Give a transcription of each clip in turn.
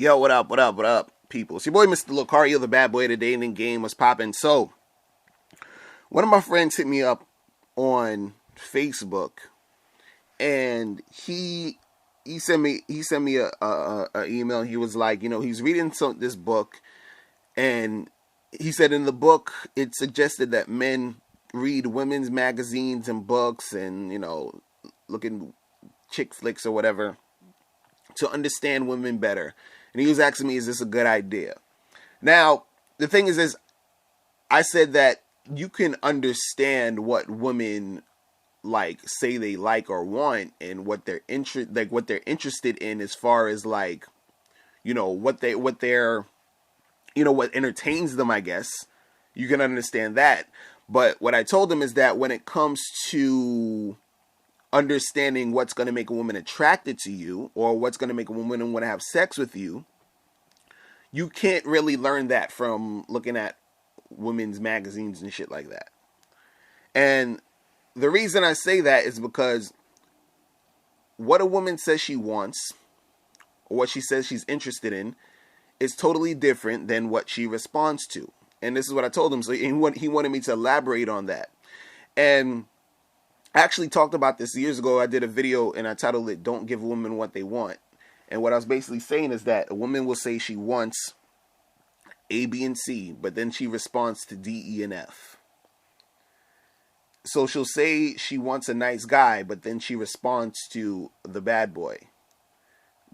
Yo, what up, what up, what up, people? It's your boy, Mr. Lucario, the bad boy of the dating game. Was popping. So, one of my friends hit me up on Facebook, and he sent me a email. He was like, he's reading this book, and he said in the book it suggested that men read women's magazines and books, and looking chick flicks or whatever to understand women better. And he was asking me, is this a good idea? Now, the thing is I said that you can understand what women say they like or want, and what they're interested in, as far as what entertains them, I guess. You can understand that. But what I told him is that when it comes to understanding what's going to make a woman attracted to you, or what's going to make a woman want to have sex with you, you can't really learn that from looking at women's magazines and shit like that. And the reason I say that is because what a woman says she wants, or what she says she's interested in, is totally different than what she responds to. And this is what I told him. So he wanted me to elaborate on that. And I actually talked about this years ago. I did a video and I titled it, "Don't Give Women What They Want." And what I was basically saying is that a woman will say she wants A, B, and C, but then she responds to D, E, and F. So she'll say she wants a nice guy, but then she responds to the bad boy.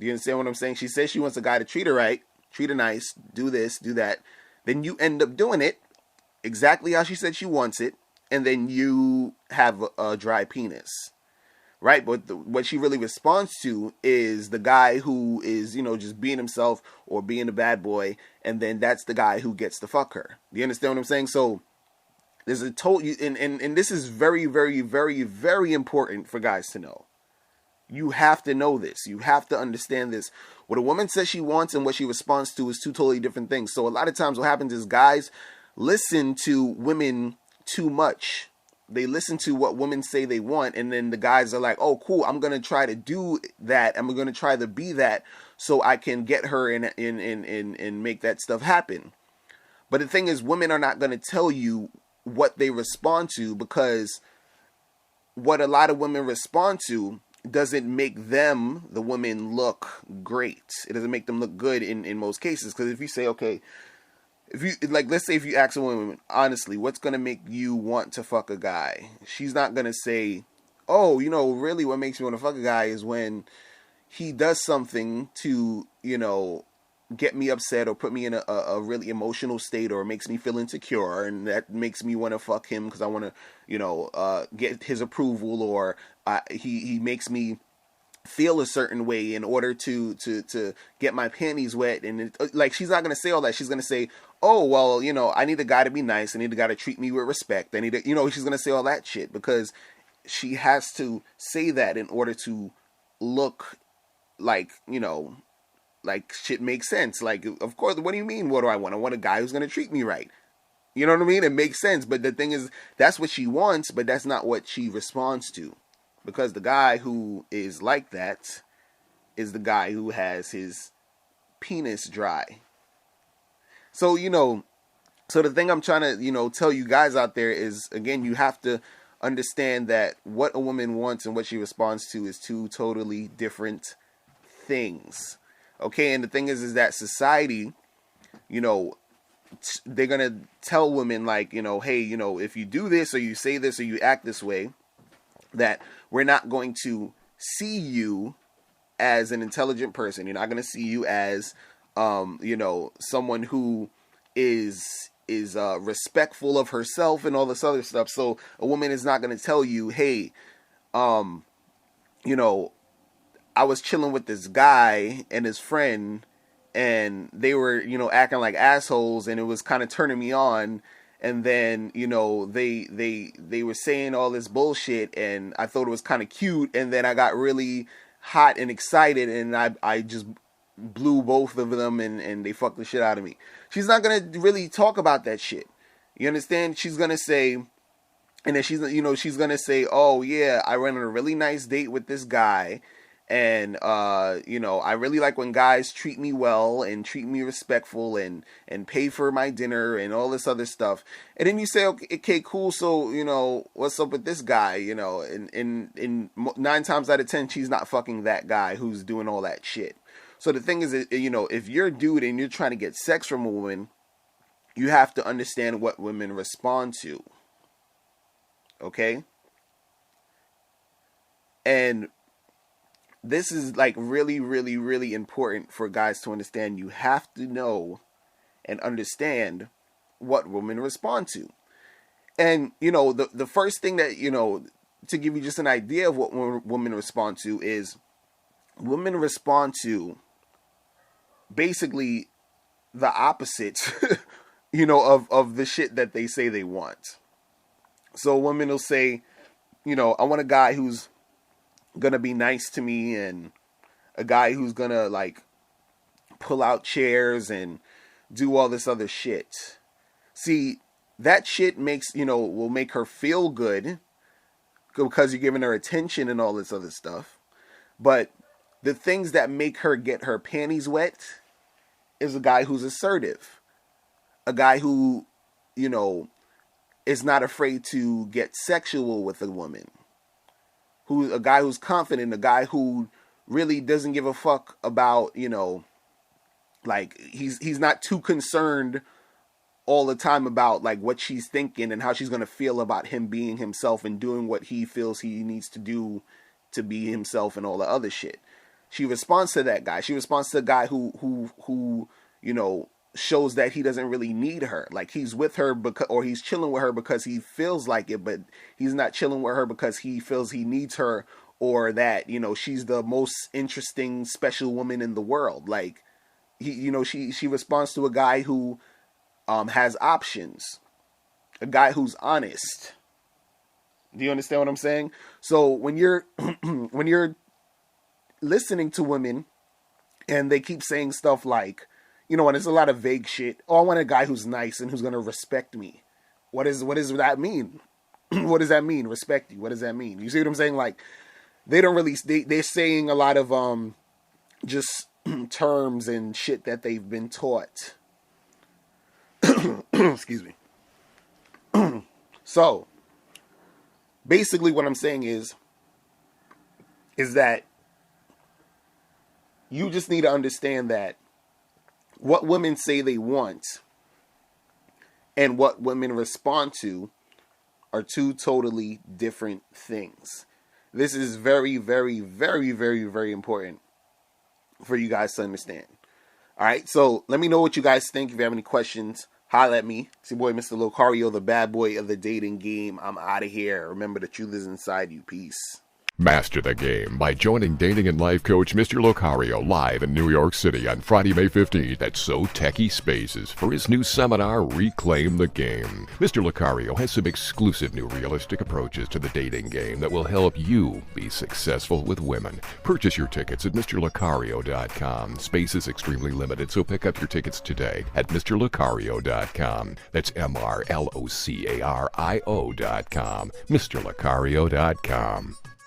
Do you understand what I'm saying? She says she wants a guy to treat her right, treat her nice, do this, do that. Then you end up doing it exactly how she said she wants it, and then you have a dry penis. Right? But what she really responds to is the guy who is, just being himself or being a bad boy, and then that's the guy who gets to fuck her. Do you understand what I'm saying? So there's a total, and this is very, very, very, very important for guys to know. You have to know this. You have to understand this. What a woman says she wants and what she responds to is two totally different things. So a lot of times what happens is guys listen to women too much. They listen to what women say they want, and then the guys are like, oh, cool, I'm going to try to do that. I'm going to try to be that so I can get her and make that stuff happen. But the thing is, women are not going to tell you what they respond to, because what a lot of women respond to doesn't make them, the women, look great. It doesn't make them look good in most cases. Because if you say, okay, if you let's say if you ask a woman, honestly, what's going to make you want to fuck a guy? She's not going to say, oh, really what makes me want to fuck a guy is when he does something to, get me upset or put me in a really emotional state, or makes me feel insecure, and that makes me want to fuck him because I want to, get his approval, or he makes me feel a certain way in order to get my panties wet. And she's not going to say all that. She's going to say, oh, well, I need a guy to be nice. I need a guy to treat me with respect. I need to, she's going to say all that shit, because she has to say that in order to look like shit makes sense. Of course, what do you mean? What do I want? I want a guy who's going to treat me right. You know what I mean? It makes sense. But the thing is, that's what she wants, but that's not what she responds to. Because the guy who is like that is the guy who has his penis dry. So, so the thing I'm trying to, tell you guys out there is, again, you have to understand that what a woman wants and what she responds to is two totally different things. Okay, and the thing is that society, they're going to tell women hey, if you do this or you say this or you act this way, that we're not going to see you as an intelligent person. You're not going to see you as, someone who is respectful of herself and all this other stuff. So a woman is not going to tell you, hey, I was chilling with this guy and his friend, and they were, acting like assholes, and it was kind of turning me on. And then, they were saying all this bullshit, and I thought it was kind of cute. And then I got really hot and excited, and I just blew both of them, and they fucked the shit out of me. She's not going to really talk about that shit. You understand? She's going to say, and then she's going to say, oh yeah, I went on a really nice date with this guy, And I really like when guys treat me well and treat me respectful and pay for my dinner and all this other stuff. And then you say, okay, cool. So what's up with this guy? And 9 times out of 10, she's not fucking that guy who's doing all that shit. So the thing is, if you're a dude and you're trying to get sex from a woman, you have to understand what women respond to. Okay? And this is like really, really, really important for guys to understand. You have to know and understand what women respond to. And, the first thing that, to give you just an idea of what women respond to is women respond to basically the opposite, of the shit that they say they want. So women will say, I want a guy who's gonna be nice to me and a guy who's gonna like pull out chairs and do all this other shit. See, that shit will make her feel good because you're giving her attention and all this other stuff. But the things that make her get her panties wet is a guy who's assertive. A guy who, is not afraid to get sexual with a woman. A guy who's confident, a guy who really doesn't give a fuck about, like he's not too concerned all the time about like what she's thinking and how she's going to feel about him being himself and doing what he feels he needs to do to be himself and all the other shit. She responds to that guy. She responds to a guy who shows that he doesn't really need her. Like he's with her or he's chilling with her because he feels like it, but he's not chilling with her because he feels he needs her or that, she's the most interesting, special woman in the world. Like she responds to a guy who has options, a guy who's honest. Do you understand what I'm saying? So when you're when you're listening to women and they keep saying stuff like, and it's a lot of vague shit. Oh, I want a guy who's nice and who's going to respect me. What does that mean? What does that mean? Respect you. What does that mean? You see what I'm saying? Like, they don't really, they're saying a lot of, just terms and shit that they've been taught. Excuse me. So, basically what I'm saying is that you just need to understand that what women say they want and what women respond to are two totally different things. This is very, very, very, very, very important for you guys to understand. All right, so let me know what you guys think. If you have any questions, holla at me. It's your boy, Mr. Locario, the bad boy of the dating game. I'm out of here. Remember, the truth is inside you. Peace. Master the game by joining dating and life coach Mr. Locario live in New York City on Friday, May 15th at So Techie Spaces for his new seminar, Reclaim the Game. Mr. Locario has some exclusive new realistic approaches to the dating game that will help you be successful with women. Purchase your tickets at MrLocario.com. Space is extremely limited, so pick up your tickets today at MrLocario.com. That's MrLocario.com. MrLocario.com.